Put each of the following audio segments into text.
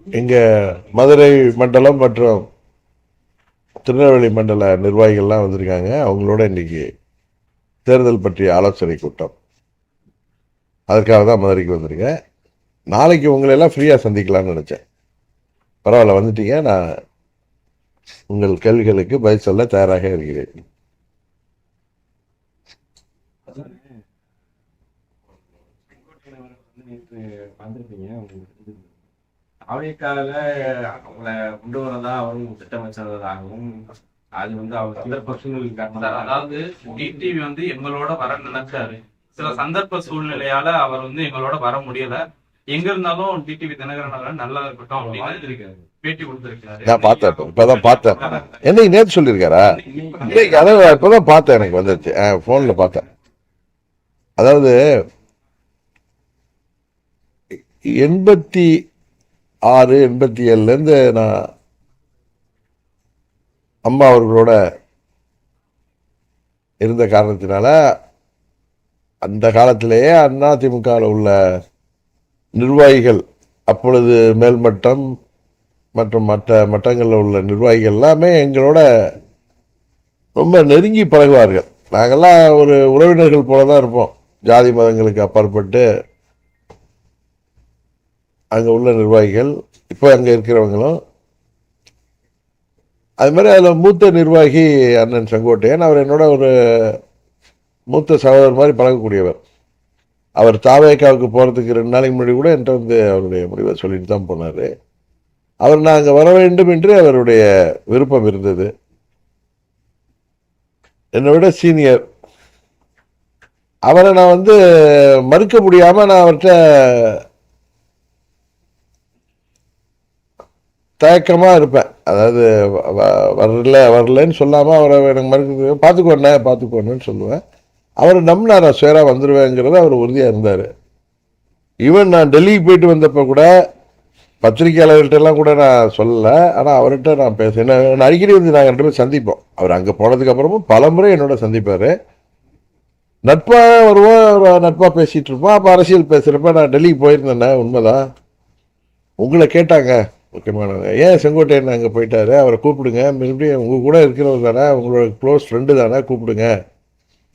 எங்கள் மதுரை மண்டலம் மற்றும் திருநெல்வேலி மண்டல நிர்வாகிகள்லாம் வந்திருக்காங்க. அவங்களோட இன்னைக்கு தேர்தல் பற்றிய ஆலோசனை கூட்டம். அதற்காக தான் மதுரைக்கு வந்திருக்கேன். நாளைக்கு உங்களெல்லாம் ஃப்ரீயாக சந்திக்கலாம்னு நினச்சேன். பரவாயில்ல, வந்துட்டீங்க. நான் உங்கள் கேள்விகளுக்கு பதில் சொல்ல தயாராக இருக்கிறேன். அமெரிக்காவில் அவங்களை கொண்டு வரதா அவரும் திட்டம் வச்சதாகவும் அது அவர் சந்தர்ப்ப சூழ்நிலை காரணம். அதாவது டிடிவி எங்களோட வர நினைச்சாரு. சில சந்தர்ப்ப சூழ்நிலையால அவர் எங்களோட வர முடியல. எங்க இருந்தாலும் டிடிவி தினகரன் நல்லா இருக்கட்டும் அப்படின்னு பேட்டி கொடுத்திருக்காரு. நான் பார்த்தேன், இப்பதான் பார்த்தேன். என்னைக்கு நேற்று சொல்லியிருக்காரா? அதான் இப்பதான் பார்த்தேன், எனக்கு வந்துருச்சு, போன்ல பார்த்தேன். அதாவது 86, 87 நான் அம்மா அவர்களோட இருந்த காரணத்தினால அந்த காலத்திலேயே அதிமுகவில் உள்ள நிர்வாகிகள், அப்பொழுது மேல்மட்டம் மற்றும் மற்ற மட்டங்களில் உள்ள நிர்வாகிகள் எல்லாமே எங்களோட ரொம்ப நெருங்கி பழகுவார்கள். நாங்கள்லாம் ஒரு உறவினர்கள் போல தான் இருப்போம். ஜாதி மதங்களுக்கு அப்பாற்பட்டு அங்கே உள்ள நிர்வாகிகள், இப்போ அங்கே இருக்கிறவங்களும் அது மாதிரி. அதில் மூத்த நிர்வாகி அண்ணன் செங்கோட்டையன், அவர் என்னோட ஒரு மூத்த சகோதரர் மாதிரி பழகக்கூடியவர். அவர் தாவேக்காவுக்கு போகிறதுக்கு 2 நாளைக்கு முன்னாடி கூட என்கிட்ட அவருடைய முடிவை சொல்லிட்டு தான் போனார். அவர் நான் அங்கே வர வேண்டும் என்று அவருடைய விருப்பம் இருந்தது. என்னை விட சீனியர். அவரை நான் மறுக்க முடியாமல் நான் அவர்கிட்ட தயக்கமாக இருப்பேன். அதாவது வரலன்னு சொல்லாமல் அவரை எனக்கு மறுக்க, பார்த்துக்கோண்ணேன்னு சொல்லுவேன். அவர் நம்பினார், நான் சேராக வந்துடுவேங்கிறத அவர் உறுதியாக இருந்தார். ஈவன் நான் டெல்லிக்கு போயிட்டு வந்தப்போ கூட பத்திரிகையாளர்கள்ட்டெல்லாம் கூட நான் சொல்லலை. ஆனால் அவர்கிட்ட நான் நான் அடிக்கடி நாங்கள் 2 பேரும் சந்திப்போம். அவர் அங்கே போனதுக்கு அப்புறமும் பல முறை என்னோட சந்திப்பார். நட்பாக வருவோம், நட்பாக பேசிகிட்டு இருப்போம். அப்போ அரசியல் பேசுகிறப்ப நான் டெல்லிக்கு போயிருந்தேண்ணே, உண்மைதான். உங்களை கேட்டாங்க முக்கியமானவங்க, ஏன் செங்கோட்டையன் அங்கே போயிட்டாரு, அவரை கூப்பிடுங்க, மறுபடியும் உங்கள் கூட இருக்கிறவர் தானே, உங்களோட க்ளோஸ் ஃப்ரெண்டு தானே, கூப்பிடுங்க,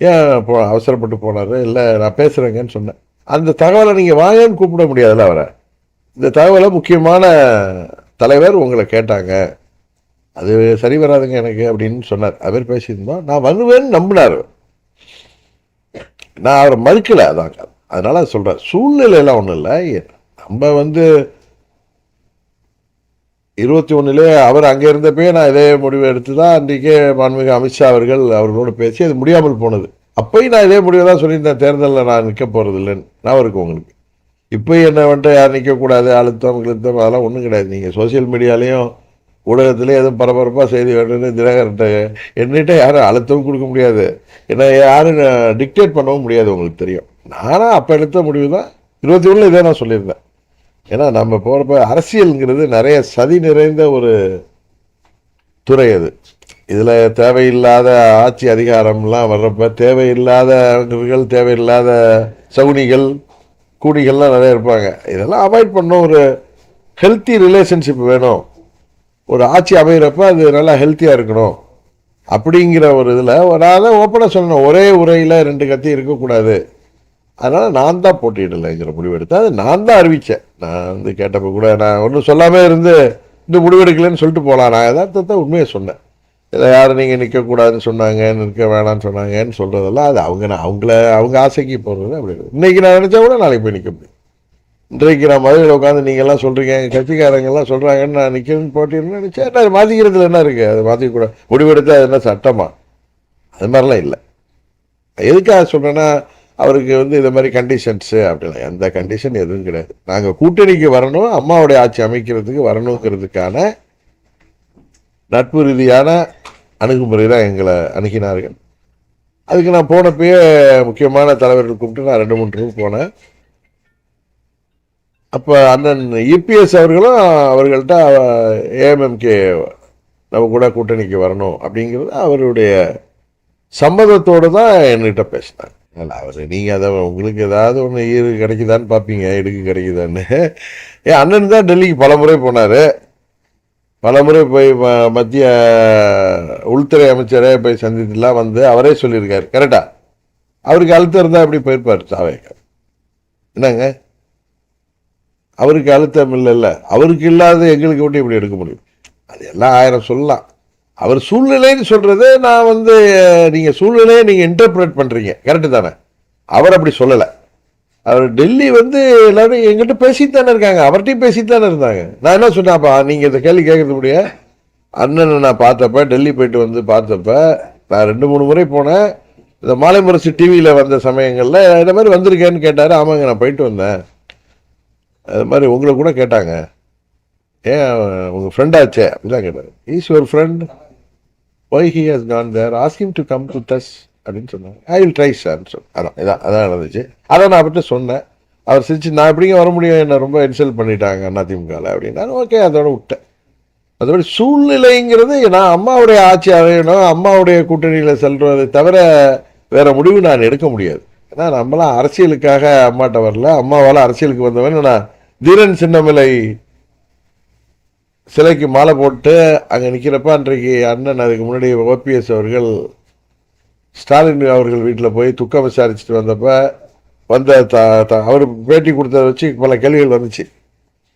ஏன் அவசரப்பட்டு போனார், இல்லை நான் பேசுகிறேங்கன்னு சொன்னேன். அந்த தகவலை நீங்கள் வாங்கன்னு கூப்பிட முடியாதுல்ல அவரை. இந்த தகவலை முக்கியமான தலைவர் உங்களை கேட்டாங்க, அது சரி வராதுங்க எனக்கு அப்படின்னு சொன்னார். அவர் பேசியிருந்தோம். நான் வருவேன்னு நம்பினார். நான் அவரை மறுக்கலை. அதாங்க, அதனால சொல்கிறேன், சூழ்நிலையெல்லாம் ஒன்றும் இல்லை. நம்ம 21 அவர் அங்கே இருந்தப்பே நான் இதே முடிவு எடுத்து தான் அன்றைக்கே மாண்புமிகு அமித்ஷா அவர்களோடு பேசி அது முடியாமல் போனது. அப்போயும் நான் இதே முடிவை தான் சொல்லியிருந்தேன், தேர்தலில் நான் நிற்க போகிறது இல்லைன்னு. நான் இருக்கும் உங்களுக்கு இப்போ என்ன யார் நிற்கக்கூடாது, அழுத்தம் அதெல்லாம் ஒன்றும் கிடையாது. நீங்கள் சோசியல் மீடியாலேயும் ஊடகத்துலேயும் எதுவும் பரபரப்பாக செய்தி வேணும்னு தினகரன்ட்ட என்னிட்ட யாரும் அழுத்தமும் கொடுக்க முடியாது, என்ன யாரும் டிக்டேட் பண்ணவும் முடியாது. உங்களுக்கு தெரியும், நானும் அப்போ எடுத்த முடிவு தான் 21 இதே நான் சொல்லியிருந்தேன். ஏன்னா நம்ம போகிறப்ப அரசியலுங்கிறது நிறைய சதி நிறைந்த ஒரு துறை. அது இதில் தேவையில்லாத ஆட்சி அதிகாரம்லாம் வர்றப்ப தேவையில்லாதவர்கள், தேவையில்லாத சகுனிகள், கூடிகள்லாம் நிறைய இருப்பாங்க. இதெல்லாம் அவாய்ட் பண்ணணும். ஒரு ஹெல்த்தி ரிலேஷன்ஷிப் வேணும். ஒரு ஆட்சி அமைகிறப்ப அது நல்லா ஹெல்த்தியாக இருக்கணும். அப்படிங்கிற ஒரு இதில் நான் தான் ஓப்பனாக சொல்லணும், ஒரே உரையில் 2 கத்தி இருக்கக்கூடாது. அதனால் நான் தான் போட்டியிடலைங்கிற முடிவெடுத்தேன். அது நான் தான் அறிவித்தேன். நான் கேட்டப்போ கூட நான் ஒன்றும் சொல்லாமல் இருந்து இந்த முடிவெடுக்கலன்னு சொல்லிட்டு போகலாம். நான் யதார்த்தத்தை உண்மையை சொன்னேன். இதை யாரும் நீங்கள் நிற்கக்கூடாதுன்னு சொன்னாங்க, நிற்க வேணான்னு சொன்னாங்கன்னு சொல்கிறதெல்லாம் அது அவங்க ஆசைக்கு போகிறது. அப்படி இன்றைக்கி நான் நினச்சா கூட நாளைக்கு போய் நிற்க முடியும். இன்றைக்கு நான் மதுரையில் உட்காந்து நீங்கள்லாம் சொல்கிறீங்க, எங்கள் கட்சிக்காரங்கெல்லாம் சொல்கிறாங்கன்னு நான் நிற்கணும்னு போட்டின்னு நினச்சேன். அது மாற்றிக்கிறதுல என்ன இருக்குது? அது மாற்றிக்கூட முடிவெடுத்து அது என்ன சட்டமா? அது மாதிரிலாம் இல்லை. எதுக்காக சொல்கிறேன்னா, அவருக்கு இது மாதிரி கண்டிஷன்ஸு அப்படிலாம் எந்த கண்டிஷன் எதுவும் கிடையாது. நாங்கள் கூட்டணிக்கு வரணும், அம்மாவுடைய ஆட்சி அமைக்கிறதுக்கு வரணுங்கிறதுக்கான நட்பு ரீதியான அணுகுமுறை தான் எங்களை அணுகினார்கள். அதுக்கு நான் போனப்பயே முக்கியமான தலைவர்கள் கூப்பிட்டு நான் 2-3 ரூம் போனேன். அப்போ அண்ணன் இபிஎஸ் அவர்களும் அவர்கள்ட்ட ஏஎம்எம்கே நம்ம கூட கூட்டணிக்கு வரணும் அப்படிங்கிறது அவருடைய சம்மதத்தோடு தான் என்கிட்ட பேசினாங்க. இல்ல அவரு நீங்க அதை உங்களுக்கு ஏதாவது ஒன்று ஈடு கிடைக்குதான்னு பார்ப்பீங்க, இடுக்கு கிடைக்குதான்னு. அண்ணன் தான் டெல்லிக்கு பலமுறை போனார். பலமுறை போய் மத்திய உள்துறை அமைச்சரே போய் சந்தித்துலாம் வந்து அவரே சொல்லியிருக்காரு. கரெக்டா? அவருக்கு அழுத்தம் இருந்தால் எப்படி போயிருப்பார் தாவேக்கா? என்னங்க, அவருக்கு அழுத்தம் இல்லைல்ல, அவருக்கு இல்லாத எங்களுக்கு மட்டும் இப்படி எடுக்க முடியும்? அது எல்லாம் 1000 சொல்லலாம். அவர் சூழ்நிலைன்னு சொல்றது நான் வந்து நீங்க சூழ்நிலையை நீங்க இன்டர்பிரேட் பண்றீங்க. கரெக்டு தானே? அவர் அப்படி சொல்லலை. அவர் டெல்லி வந்து எல்லாரும் எங்கிட்ட பேசிட்டு தானே இருக்காங்க, அவர்கிட்டையும் பேசிட்டு தானே இருந்தாங்க. நான் என்ன சொன்னேன்ப்பா, நீங்க இந்த கேள்வி கேட்கறது முடிய அண்ணனை நான் பார்த்தப்ப, டெல்லி போயிட்டு வந்து பார்த்தப்ப, நான் 2-3 முறை போனேன். இந்த மாலை முரசு டிவியில் வந்த சமயங்களில் இந்த மாதிரி வந்திருக்கேன்னு கேட்டார். ஆமாங்க நான் போயிட்டு வந்தேன். அது மாதிரி உங்களை கூட கேட்டாங்க, ஏன் உங்கள் ஃப்ரெண்டாச்சே அப்படிலாம் கேட்டார். Is your friend, why he has gone there, ask him to come to us அப்படின்னு சொன்னாங்க. ஐ வில் ட்ரை சார்ன்னு சொன்னேன். அதான் நடந்துச்சு. அதான் நான் அவர்கிட்ட சொன்னேன். அவர் சிரிச்சு, நான் எப்படிங்க வர முடியும், என்ன ரொம்ப இன்சல்ட் பண்ணிட்டாங்க அதிமுகவில் அப்படின்னா. ஓகே, அதோட விட்டேன். அதோட சூழ்நிலைங்கிறது நான் அம்மாவுடைய ஆட்சி அமையணும், அம்மாவுடைய கூட்டணியில் செல்வதை தவிர வேற முடிவு நான் எடுக்க முடியாது. ஏன்னா நம்மளாம் அரசியலுக்காக அம்மாட்ட வரல. அம்மாவால் அரசியலுக்கு வந்தவன் நான். தீரன் சின்னமலை சிலைக்கு மாலை போட்டு அங்கே நிற்கிறப்ப அன்றைக்கு அண்ணன், அதுக்கு முன்னாடி ஓபிஎஸ் அவர்கள் ஸ்டாலின் அவர்கள் வீட்டில் போய் துக்கம் விசாரிச்சுட்டு வந்தப்ப அவர் பேட்டி கொடுத்ததை வச்சு பல கேள்விகள் வந்துச்சு.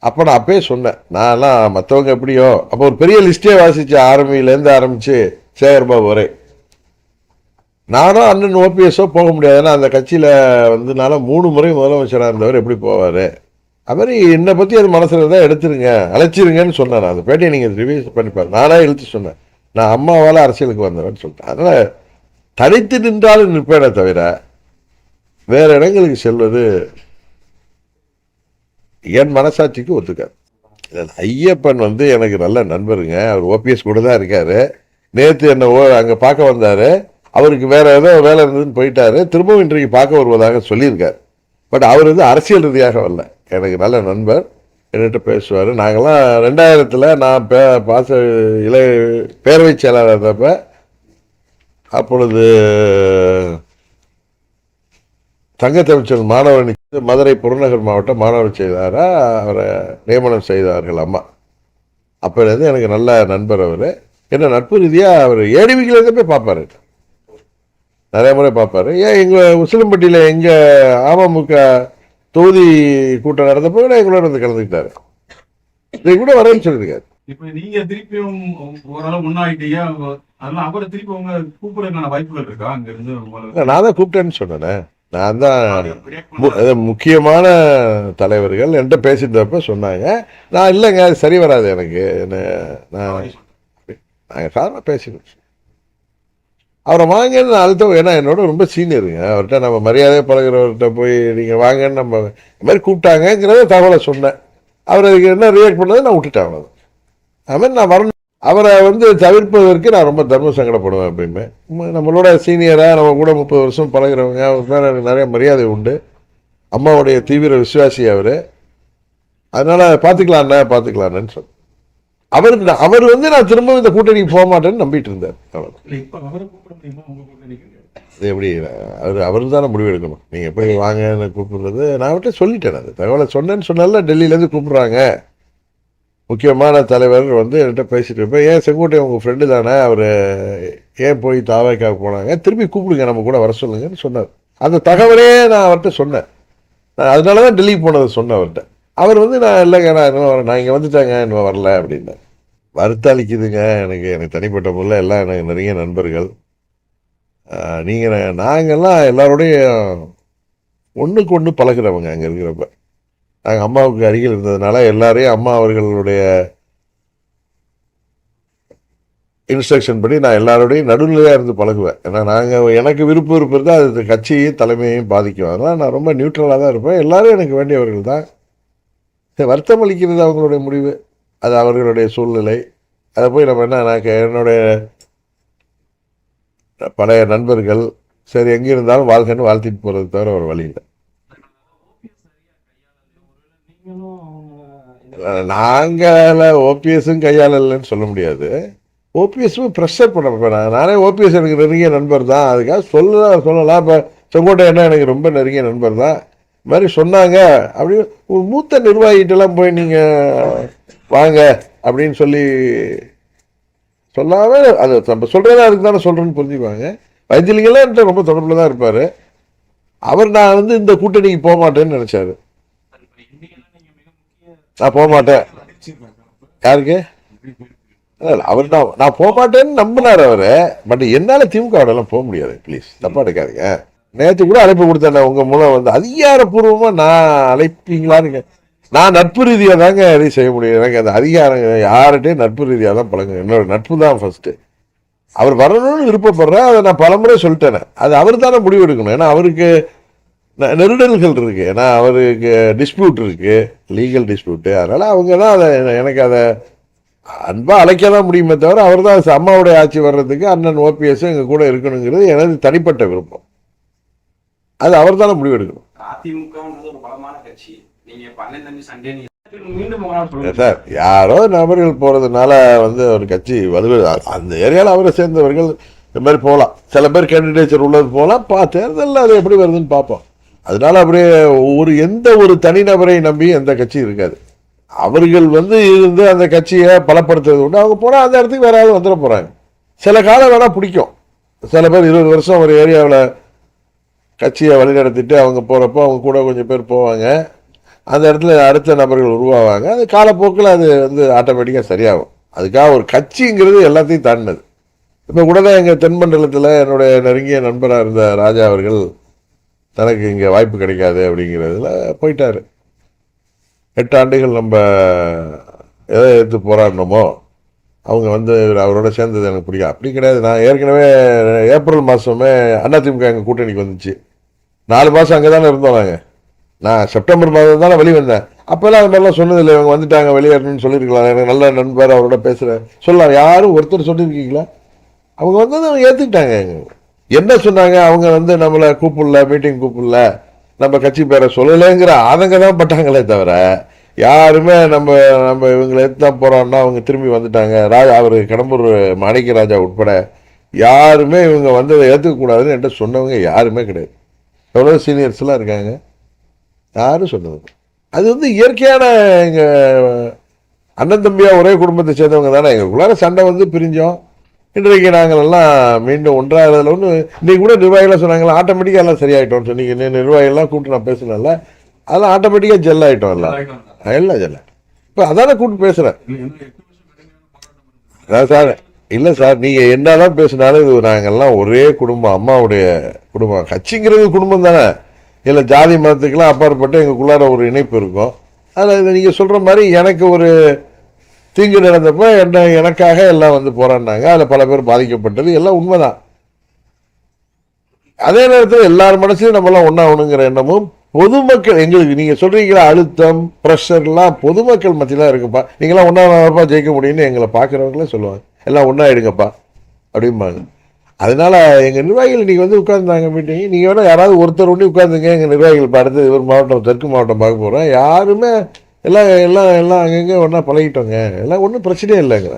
அப்போ நான் அப்பயே சொன்னேன், நான்லாம் மற்றவங்க எப்படியோ, அப்போ ஒரு பெரிய லிஸ்டே வாசிச்சு ஆர்மியிலேருந்து ஆரம்பித்து சேகர்பாபு வரை. நானும் அண்ணன் ஓபிஎஸ்ஸோ போக முடியாது. ஏன்னா அந்த கட்சியில் வந்து நான் 3 முறை முதலமைச்சராக இருந்தவர் எப்படி போவார்? அது மாதிரி என்னை பற்றி அது மனசில் இருந்தால் எடுத்துருங்க, அழைச்சிருங்கன்னு சொன்னேன். நான் அந்த பேட்டியை நீங்கள் ரிவைஸ் பண்ணிப்பார். நானாக இழுத்து சொன்னேன், நான் அம்மாவால் அரசியலுக்கு வந்தவன்னு சொல்லிட்டேன். அதனால் தனித்து நின்றாலும் நிற்பேனே தவிர வேறு இடங்களுக்கு செல்வது என் மனசாட்சிக்கு ஒத்துக்காது. ஐயப்பன் வந்து எனக்கு நல்ல நண்பருங்க. அவர் ஓபிஎஸ் கூட தான் இருக்காரு. நேற்று என்ன அங்கே பார்க்க வந்தார். அவருக்கு வேற ஏதோ வேலை இருந்ததுன்னு போயிட்டாரு. திரும்பவும் இன்றைக்கு பார்க்க வருவதாக சொல்லியிருக்காரு. பட் அவர் வந்து அரசியல் ரீதியாக வரல. எனக்கு நல்ல நண்பர், என்கிட்ட பேசுவார். நாங்கள்லாம் 2000 நான் பேரவை செயலாளர் இருந்தப்ப, அப்பொழுது தங்கத்தமிழ்ச்சல் மாணவனுக்கு மதுரை புறநகர் மாவட்ட மாணவர் செயலாளராக அவரை நியமனம் செய்தார்கள் அம்மா. அப்போலேருந்து எனக்கு நல்ல நண்பர் அவர். என்ன நட்பு ரீதியாக அவர் ஏடிவிக்கிலேருந்து போய் பார்ப்பார், நிறைய முறை பார்ப்பார். ஏன் எங்கள் உசிலம்பட்டியில் எங்கள் அமமுக தொகுதி கூட்டம் நடந்தப்போ கூட எங்களோட வந்து கலந்துக்கிட்டாரு. இதை கூட வரேன்னு சொல்லியிருக்காரு. இப்ப நீங்க திருப்பியும் ஓரளவு முன்னாடிட்டீங்க, அதெல்லாம் அவரை திருப்பி உங்க கூப்பிடுறதுக்கான வாய்ப்புகள் இருக்கா அங்க இருந்து? நான் தான் கூப்பிட்டேன்னு சொன்னேன். நான் தான் முக்கியமான தலைவர்கள் என்கிட்ட பேசிட்டப்ப சொன்னாங்க. நான் இல்லைங்க அது சரி வராது எனக்கு, நாங்கள் சாதாரண பேசினோம். அவரை வாங்கன்னு அழுத்தம். ஏன்னா என்னோட ரொம்ப சீனியருங்க. அவர்கிட்ட நம்ம மரியாதையை பழகிறவர்கிட்ட போய் நீங்கள் வாங்கன்னு நம்ம இந்த மாதிரி கூப்பிட்டாங்கிறத தகவலை சொன்னேன். அவர் அதுக்கு என்ன ரியாக்ட் பண்ணது நான் விட்டுட்டேன். அவ்வளோ அதுமாதிரி நான் வரணும். அவரை வந்து தவிர்ப்பதற்கு நான் ரொம்ப தர்ம சங்கடப்படுவேன். எப்பயுமே நம்மளோட சீனியராக நம்ம கூட 30 வருஷம் பழகிறவங்க, அவர் மேலே எனக்கு நிறைய மரியாதை உண்டு. அம்மாவுடைய தீவிர விசுவாசி அவர். அதனால் பார்த்துக்கலான்னு சொன்னேன். அவர் வந்து நான் திரும்ப இந்த கூட்டணிக்கு போக மாட்டேன்னு நம்பிட்டு இருந்தார். அது எப்படி அவர் தானே முடிவு எடுக்கணும். நீங்கள் போய் வாங்க கூப்பிடுறது நான் அவர்கிட்ட சொல்லிட்டேன். அது தகவலை சொன்னேன்னு டெல்லியிலேருந்து கூப்பிட்றாங்க முக்கியமான தலைவர் வந்து என்கிட்ட பேசிட்டு இருப்பேன். ஏன் செங்கோட்டையன் உங்கள் ஃப்ரெண்டு தானே, அவர் ஏன் போய் தாவேக்காக போனாங்க, திருப்பி கூப்பிடுங்க நம்ம கூட வர சொல்லுங்கன்னு சொன்னார். அந்த தகவலே நான் அவர்கிட்ட சொன்னேன். நான் அதனால தான் டெல்லிக்கு போனதை சொன்னேன் அவர்கிட்ட. அவர் வந்து நான் இல்லைங்க நான் இங்கே வந்துட்டாங்க இன்னும் வரல அப்படின்னா. வருத்தளிக்குதுங்க. எனக்கு தனிப்பட்ட முறையில் எல்லாம் எனக்கு நிறைய நண்பர்கள். நாங்கள்லாம் எல்லாரோடையும் ஒன்றுக்கு ஒன்று பழகிறவங்க. அங்கே இருக்கிறப்ப நாங்கள் அம்மாவுக்கு அருகில் இருந்ததுனால எல்லாரையும் அம்மா அவர்களுடைய இன்ஸ்ட்ரக்ஷன் படி நான் எல்லாரோடையும் நடுநிலையாக இருந்து பழகுவேன். ஏன்னா எனக்கு விருப்பம் இருந்தால் அது கட்சியையும் தலைமையையும் பாதிக்கும். அதனால் நான் ரொம்ப நியூட்ரலாக தான் இருப்பேன். எல்லாரும் எனக்கு வேண்டியவர்கள் தான். வருத்தம் அளிக்கிறது அவங்களுடைய முடிவு, அது அவர்களுடைய சூழ்நிலை. அதை போய் நம்ம என்னுடைய பழைய நண்பர்கள் சரி எங்கே இருந்தாலும் வாழ்க்கைன்னு வாழ்த்திட்டு போகிறது தவிர ஒரு வழி இல்லை. நாங்கள் ஓபிஎஸும் கையாளலைன்னு சொல்ல முடியாது. ஓபிஎஸும் ப்ரெஷர் பண்ண நானே ஓபிஎஸ் எனக்கு நிறைய நண்பர் தான். அதுக்காக சொல்லலாம். இப்போ செங்கோட்டையன்னா எனக்கு ரொம்ப நெருங்கிய நண்பர் தான். இது மாதிரி சொன்னாங்க அப்படின்னு ஒரு மூத்த நிர்வாகிகிட்டலாம் போய் நீங்கள் வாங்க அப்படின்னு சொல்லி சொல்லாமல் அது நம்ம சொல்கிறதா அதுக்கு தானே சொல்கிறேன்னு புரிஞ்சுக்குவாங்க. வைத்திலிங்கெல்லாம் என்கிட்ட ரொம்ப தொடர்பில் தான் இருப்பார். அவர் நான் வந்து இந்த கூட்டணிக்கு போக மாட்டேன்னு நினச்சாரு. நான் போக மாட்டேன். யாருக்கு? அவர் நான் போக மாட்டேன்னு நம்பினார் அவர். பட் என்னால் திமுகவோடலாம் போக முடியாது. ப்ளீஸ் தப்பா எடுக்காதீங்க. நேற்று கூட அழைப்பு கொடுத்தேன் உங்கள் மூலம் வந்து அதிகாரப்பூர்வமாக நான் அழைப்பீங்களான்னு. நான் நட்பு ரீதியாக தாங்க எதையும் செய்ய முடியும். எனக்கு அந்த அதிகாரம் யார்கிட்டையும் நட்பு ரீதியாக தான் பழங்க. என்னோட நட்பு தான் ஃபர்ஸ்ட்டு. அவர் வரணும்னு விருப்பப்படுறேன். அதை நான் பலமுறை சொல்லிட்டேனே. அது அவர் தானே முடிவு எடுக்கணும். ஏன்னா அவருக்கு நெருடல்கள் இருக்கு. ஏன்னா அவருக்கு டிஸ்பியூட் இருக்கு, லீகல் டிஸ்பியூட்டு. அதனால அவங்க தான் அதை எனக்கு அதை அன்பா அழைக்க தான் முடியுமே தவிர அவர் தான் அம்மாவுடைய ஆட்சி வர்றதுக்கு அண்ணன் ஓபிஎஸ் எங்கள் கூட இருக்கணுங்கிறது எனது தனிப்பட்ட விருப்பம். அது அவர் தானே முடிவு எடுக்கணும். அதிமுகன்றது ஒரு பலமான கட்சி. நீங்க அண்ணன் தம்பி சண்டே மீண்டும் சார் யாரோ நபர்கள் போறதுனால வந்து ஒரு கட்சி அந்த ஏரியாவில் அவரை சேர்ந்தவர்கள் இந்த மாதிரி போகலாம். சில பேர் கேண்டிடேச்சர் உள்ளது போகலாம். தேர்தலில் அது எப்படி வருதுன்னு பார்ப்போம். அதனால அப்படியே எந்த ஒரு தனிநபரை நம்பி எந்த கட்சியும் இருக்காது. அவர்கள் வந்து இருந்து அந்த கட்சியை பலப்படுத்துறது உண்டு. அவங்க போனால் அந்த இடத்துக்கு வேற யாரும் வந்துட போகிறாங்க. சில காலம் வேணால் பிடிக்கும். சில பேர் 20 வருஷம் ஒரு ஏரியாவில் கட்சியை வழிநடத்திட்டு அவங்க போகிறப்போ அவங்க கூட கொஞ்சம் பேர் போவாங்க. அந்த இடத்துல அடுத்த நபர்கள் உருவாவாங்க. அது காலப்போக்கில் அது வந்து ஆட்டோமேட்டிக்காக சரியாகும். அதுக்காக ஒரு கட்சிங்கிறது எல்லாத்தையும் தாண்டினது. இப்போ கூட தான் எங்கள் தென்மண்டலத்தில் என்னுடைய நெருங்கிய நண்பராக இருந்த ராஜா அவர்கள் தனக்கு இங்கே வாய்ப்பு கிடைக்காது அப்படிங்கிறதுல போயிட்டார். 8 ஆண்டுகள் நம்ம எதை எடுத்து போராடணுமோ அவங்க வந்து அவரோட சேர்ந்தது எனக்கு பிடிக்கும். அப்படி கிடையாது. நான் ஏற்கனவே ஏப்ரல் மாதமே அதிமுக எங்கள் கூட்டணிக்கு வந்துச்சு. 4 மாதம் அங்கே தானே இருந்தோம். நான் செப்டம்பர் மாதம் தானே வெளியே வந்தேன். அப்போல்லாம் அது மாதிரிலாம் சொன்னதில்லை. இவங்க வந்துட்டாங்க வெளியேறணும்னு சொல்லியிருக்கலாம். எனக்கு நல்ல நண்பர் அவரோட பேசுகிறேன் சொல்லலாம். யாரும் ஒருத்தர் சொல்லியிருக்கீங்களா? அவங்க வந்து அவங்க ஏற்றுக்கிட்டாங்க. என்ன சொன்னாங்க? அவங்க வந்து நம்மளை கூப்பிடல, மீட்டிங் கூப்பிடல, நம்ம கட்சி பேரை சொல்லலைங்கிற ஆதங்க தான் பட்டாங்களே தவிர யாருமே நம்ம இவங்களை எடுத்து தான் போகிறோம்னா அவங்க திரும்பி வந்துட்டாங்க. அவர் கடம்பூர் மாணிக்க ராஜா உட்பட யாருமே இவங்க வந்ததை ஏற்றுக்கக்கூடாதுன்னு என்கிட்ட சொன்னவங்க யாருமே கிடையாது. எவ்வளோ சீனியர்ஸ்லாம் இருக்காங்க, யாரும் சொன்னது. அது வந்து இயற்கையான எங்கள் அண்ணன் தம்பியாக ஒரே குடும்பத்தை சேர்ந்தவங்க தானே. எங்களுக்குள்ளார சண்டை வந்து பிரிஞ்சோம். இன்றைக்கு நாங்கள் எல்லாம் மீண்டும் ஒன்றாகிறதுல ஒன்று இன்றைக்கி கூட நிர்வாகிகளாக சொன்னாங்களா ஆட்டோமேட்டிக்காக எல்லாம் சரியாயிட்டோம் சொன்னீங்க. நிர்வாகிகள்லாம் கூப்பிட்டு நான் பேசணும்ல, அதெல்லாம் ஆட்டோமேட்டிக்காக ஜெல் ஆகிட்டோம். எல்லாம் ஜெல்ல. இப்போ அதானே கூப்பிட்டு பேசுகிறேன். அதான் சார், இல்லை சார், நீங்கள் என்னதான் பேசினாலும் இது நாங்கள்லாம் ஒரே குடும்பம், அம்மாவுடைய குடும்பம். கட்சிங்கிறது குடும்பம் தானே. இல்லை ஜாதி மதத்துக்கெல்லாம் அப்பாற்பட்டு எங்களுக்குள்ளார ஒரு இணைப்பு இருக்கும். அதில் இதை நீங்கள் சொல்கிற மாதிரி எனக்கு ஒரு தீங்கு நடந்தப்போ எனக்காக எல்லாம் வந்து போராடினாங்க. அதில் பல பேர் பாதிக்கப்பட்டது எல்லாம் உண்மைதான். அதே நேரத்தில் எல்லார் மனசுலையும் நம்மளாம் ஒன்றாகணுங்கிற எண்ணமும் பொதுமக்கள் எங்களுக்கு நீங்கள் சொல்கிறீங்களா அழுத்தம் ப்ரெஷர்லாம் பொதுமக்கள் மத்தியெலாம் இருக்குப்பா. நீங்களாம் ஒன்றாப்பா ஜெயிக்க முடியும்னு எங்களை பார்க்குறவங்களே சொல்லுவாங்க. எல்லாம் ஒன்றாயிடுங்கப்பா அப்படிம்பாங்க. அதனால் எங்கள் நிர்வாகிகள் இன்றைக்கி வந்து உட்காந்துருந்தாங்க மீட்டிங். நீங்கள் வேணால் யாராவது ஒருத்தர் ஒன்றி உட்காந்துங்க. எங்கள் நிர்வாகிகள் இப்போ அடுத்து ஒரு மாவட்டம் தெற்கு மாவட்டம் பார்க்க போகிறோம். யாருமே எல்லாம் அங்கங்கே ஒன்றா பழகிட்டோங்க. எல்லாம் ஒன்றும் பிரச்சனையே இல்லைங்க.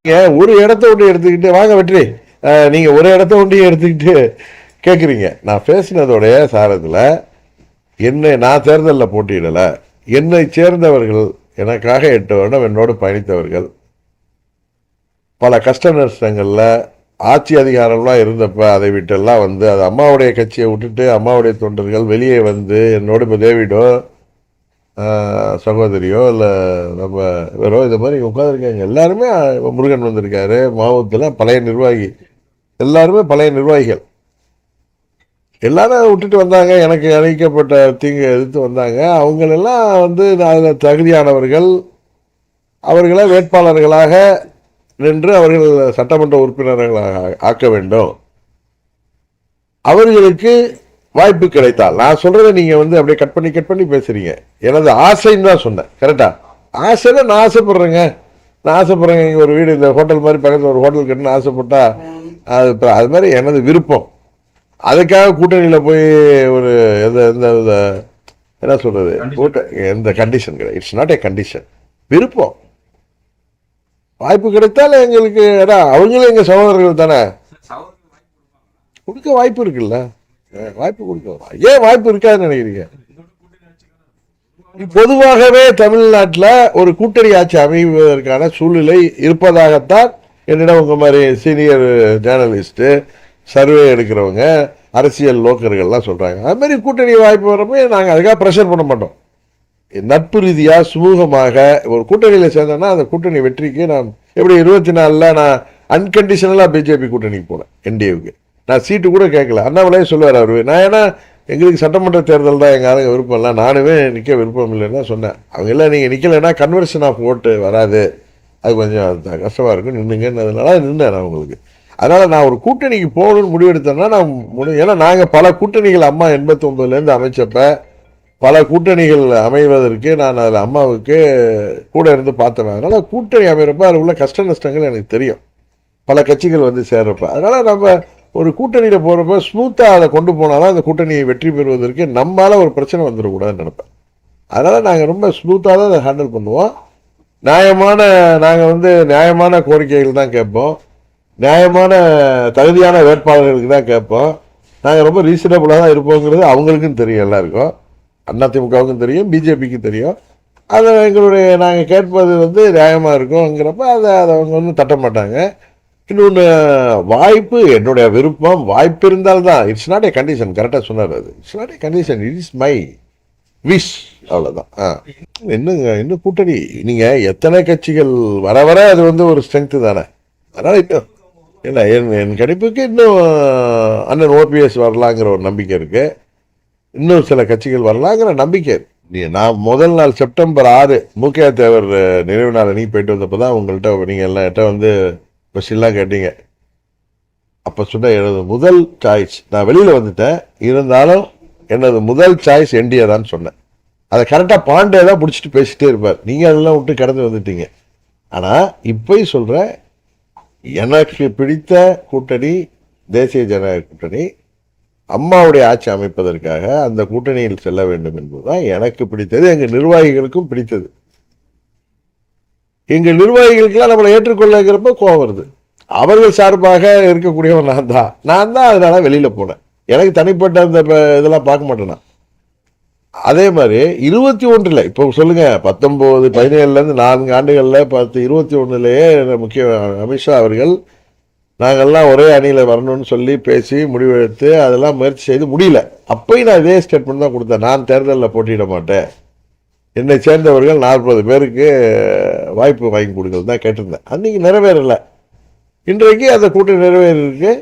நீங்கள் ஒரு இடத்த ஒன்றி எடுத்துக்கிட்டு வாங்க வெற்றி, நீங்கள் ஒரு இடத்த ஒன்றி எடுத்துக்கிட்டு கேட்குறீங்க. நான் பேசினதோடைய சாரத்தில் நான் தேர்தலில் போட்டியிடலை. என்னை சேர்ந்தவர்கள் எனக்காக 8 வருடம் என்னோடு பயணித்தவர்கள் பல கஷ்ட நஷ்டங்களில் ஆட்சி அதிகாரம்லாம் இருந்தப்போ அதை விட்டெல்லாம் வந்து அது அம்மாவுடைய கட்சியை விட்டுட்டு அம்மாவுடைய தொண்டர்கள் வெளியே வந்து என்னோட இப்போ டேவிடோ சகோதரியோ இல்லை நம்ம வேறோ இது மாதிரி உட்காந்துருக்காங்க. எல்லாருமே முருகன் வந்திருக்காரு, மாவட்டத்தில் பழைய நிர்வாகி, எல்லாருமே பழைய நிர்வாகிகள். எல்லாரும் விட்டுட்டு வந்தாங்க. எனக்கு அளிக்கப்பட்ட தீங்கு எதிர்த்து வந்தாங்க. அவங்களெல்லாம் வந்து அதில் தகுதியானவர்கள், அவர்களை வேட்பாளர்களாக நின்று அவர்கள் சட்டமன்ற உறுப்பினர்களாக ஆக்க வேண்டும். அவர்களுக்கு வாய்ப்பு கிடைத்தால், நான் சொல்றதை நீங்க வந்து அப்படியே கட் பண்ணி பேசுறீங்க. எனது ஆசைன்னு தான் சொன்னேன். கரெக்டா? ஆசைன்னா நான் ஆசைப்படுறேங்க. இங்கே ஒரு வீடு இந்த ஹோட்டல் மாதிரி பக்கத்தில் ஒரு ஹோட்டல் கட்டுன்னு ஆசைப்பட்டா அது மாதிரி எனது விருப்பம். அதுக்காக கூட்டணியில் போய் ஒரு என்ன சொல்றது எந்த கண்டிஷன் கிடையாது. It's not a condition. விருப்பம். வாய்ப்பு கிடைத்தால் எங்களுக்கு அவங்களும் எங்கள் சகோதரர்கள் தானே, கொடுக்க வாய்ப்பு இருக்குல்ல. வாய்ப்பு கொடுக்கணும். ஏன் வாய்ப்பு இருக்காதுன்னு நினைக்கிறீங்க? பொதுவாகவே தமிழ்நாட்டில் ஒரு கூட்டணி ஆட்சி அமைவதற்கான சூழ்நிலை இருப்பதாகத்தான் என்னிடம் உங்க மாதிரி சீனியர் ஜேர்னலிஸ்ட், சர்வே எடுக்கிறவங்க, அரசியல் லோக்கர்கள்லாம் சொல்றாங்க. அது மாதிரி கூட்டணி வாய்ப்பு வரப்போ நாங்கள் அதுக்காக ப்ரெஷர் பண்ண மாட்டோம். நட்பு ரீதியாக சுமூகமாக ஒரு கூட்டணியில் சேர்ந்தோன்னா அந்த கூட்டணி வெற்றிக்கு நான் எப்படி 24 நான் அன்கண்டிஷனலாக பிஜேபி கூட்டணிக்கு போனேன். என்டிஏவுக்கு நான் சீட்டு கூட கேட்கல. அண்ணாமலையே சொல்லுவார் அவரு. நான் ஏன்னா எங்களுக்கு சட்டமன்ற தேர்தல் தான் எங்கள் ஆளுங்க விருப்பம் இல்லை, நானுமே நிற்க விருப்பம் இல்லைன்னா சொன்னேன். அவங்க எல்லாம் நீங்கள் நிற்கலைன்னா கன்வர்ஷன் ஆஃப் ஓட்டு வராது, அது கொஞ்சம் கஷ்டமாக இருக்கும், நின்றுங்கன்னதுனால நின்றேன் நான் உங்களுக்கு. அதனால் நான் ஒரு கூட்டணிக்கு போகணும்னு முடிவெடுத்தேன்னா நான் ஏன்னா நாங்கள் பல கூட்டணிகள் அம்மா 89லேருந்து அமைச்சப்ப பல கூட்டணிகள் அமைவதற்கு நான் அதில் அம்மாவுக்கு கூட இருந்து பார்த்தேன். அதனால் கூட்டணி அமைகிறப்ப அதில் உள்ள கஷ்ட நஷ்டங்கள் எனக்கு தெரியும், பல கட்சிகள் வந்து சேர்றப்ப. அதனால் நம்ம ஒரு கூட்டணியில் போகிறப்ப ஸ்மூத்தாக அதை கொண்டு போனாலும் அந்த கூட்டணியை வெற்றி பெறுவதற்கு நம்மளால் ஒரு பிரச்சனை வந்துடக்கூடாதுன்னு நினைப்பேன். அதனால் நாங்கள் ரொம்ப ஸ்மூத்தாக தான் அதை ஹேண்டில் பண்ணுவோம். நாங்கள் வந்து நியாயமான கோரிக்கைகள் தான் கேட்போம், நியாயமான தகுதியான வேட்பாளர்களுக்கு தான் கேட்போம். நாங்கள் ரொம்ப ரீசனபிளாக தான் இருப்போங்கிறது அவங்களுக்கும் தெரியும், எல்லாருக்கும், அதிமுகவுக்கும் தெரியும், பிஜேபிக்கும் தெரியும். அதை நாங்கள் கேட்பது வந்து நியாயமாக இருக்கும்ங்கிறப்ப அதை அவங்க வந்து தட்ட மாட்டாங்க. இன்னொன்று, வாய்ப்பு என்னுடைய விருப்பம், வாய்ப்பு இருந்தால்தான். It's not a condition. கரெக்டாக சொன்னார். அது it's not a condition, it is my wish, அவ்வளோதான். இன்னும் கூட்டணி நீங்கள் எத்தனை கட்சிகள் வர வர அது வந்து ஒரு ஸ்ட்ரென்த்து தானே. அதனால் இன்னும் இல்லை, என் கணிப்புக்கு இன்னும் அண்ணன் ஓபிஎஸ் வரலாங்கிற ஒரு நம்பிக்கை இருக்குது, இன்னும் சில கட்சிகள் வரலாங்கிற நம்பிக்கை. நான் முதல் நாள் செப்டம்பர் 6 மூக்கையா தேவர் நினைவு நாள் அன்னைக்கு போயிட்டு வந்தப்போ தான் உங்கள்கிட்ட நீங்கள் எல்லாம் வந்து கொஸ்டின்லாம் கேட்டீங்க. அப்போ சொன்ன எனது முதல் சாய்ஸ், நான் வெளியில் வந்துட்டேன், இருந்தாலும் எனது முதல் சாய்ஸ் என்டிஏ தான் சொன்னேன். அதை கரெக்டாக பாண்டே தான் பிடிச்சிட்டு பேசிகிட்டே இருப்பார். நீங்கள் அதெல்லாம் விட்டு கடந்து வந்துட்டீங்க. ஆனால் இப்போ சொல்கிறேன், எனக்கு பிடித்த கூட்டணி தேசிய ஜனநாயக கூட்டணி. அம்மாவுடைய ஆட்சி அமைப்பதற்காக அந்த கூட்டணியில் செல்ல வேண்டும் என்பதுதான் எனக்கு பிடித்தது, எங்கள் நிர்வாகிகளுக்கும் பிடித்தது. எங்கள் நிர்வாகிகளுக்கெல்லாம் நம்மளை ஏற்றுக்கொள்ளங்கிறப்ப கோவம் வருது. அவர்கள் சார்பாக இருக்கக்கூடியவன் நான் தான் அதனால வெளியில் போனேன். எனக்கு தனிப்பட்ட அந்த இதெல்லாம் பார்க்க மாட்டேன்னா. அதே மாதிரி 21 இப்போ சொல்லுங்க, 19, 17லேருந்து 4 ஆண்டுகளில் 21லேயே முக்கிய அமித்ஷா அவர்கள் நாங்கள்லாம் ஒரே அணியில் வரணும்னு சொல்லி பேசி முடிவெடுத்து அதெல்லாம் முயற்சி செய்து முடியல. அப்பயும் நான் இதே ஸ்டேட்மெண்ட் தான் கொடுத்தேன், நான் தேர்தலில் போட்டியிட மாட்டேன், என்னை சேர்ந்தவர்கள் 40 பேருக்கு வாய்ப்பு வாங்கி கொடுக்கறது தான் கேட்டிருந்தேன். அன்றைக்கி நிறைவேறலை. இன்றைக்கு அந்த கூட்டம் நிறைவேறிருக்கு.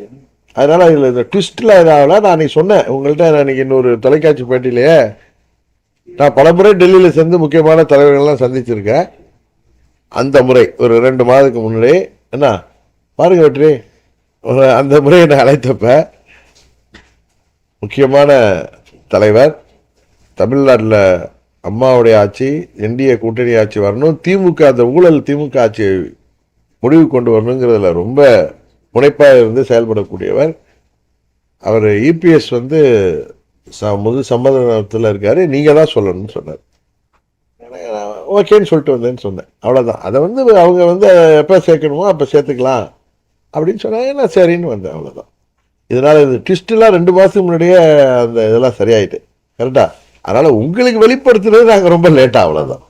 அதனால் இதில் இந்த ட்விஸ்டில் இதாகல. நான் அன்றைக்கி சொன்னேன் உங்கள்கிட்ட, நான் இன்றைக்கி இன்னொரு தொலைக்காட்சி பேட்டியிலேயே நான் பல முறை டெல்லியில் சேர்ந்து முக்கியமான தலைவர்கள்லாம் சந்திச்சிருக்கேன். அந்த முறை ஒரு 2 மாதத்துக்கு முன்னாடி என்ன பாருங்க வெற்றி, அந்த முறை என்னை அழைத்தப்ப முக்கியமான தலைவர், தமிழ்நாட்டில் அம்மாவுடைய ஆட்சி, என்டிஏ கூட்டணி ஆட்சி வரணும், திமுக அந்த ஊழல் திமுக ஆட்சியை முடிவு கொண்டு வரணுங்கிறதுல ரொம்ப முனைப்பாக இருந்து செயல்படக்கூடியவர் அவர். இபிஎஸ் வந்து முழு சம்மதத்தில் இருக்கார், நீங்கள் தான் சொல்லணும்னு சொன்னார். ஓகேன்னு சொல்லிட்டு வந்தேன்னு சொன்னேன், அவ்வளோதான். அதை வந்து அவங்க வந்து எப்போ சேர்க்கணுமோ அப்போ சேர்த்துக்கலாம் அப்படின்னு சொன்னாங்க. நான் சரின்னு வந்தேன், அவ்வளோதான். இதனால் இந்த ட்விஸ்டெலாம் 2 மாதத்துக்கு முன்னாடியே அந்த இதெல்லாம் சரியாயிட்டு கரெக்டாக. அதனால் உங்களுக்கு வெளிப்படுத்துறது நாங்கள் ரொம்ப லேட்டாக, அவ்வளோதான்.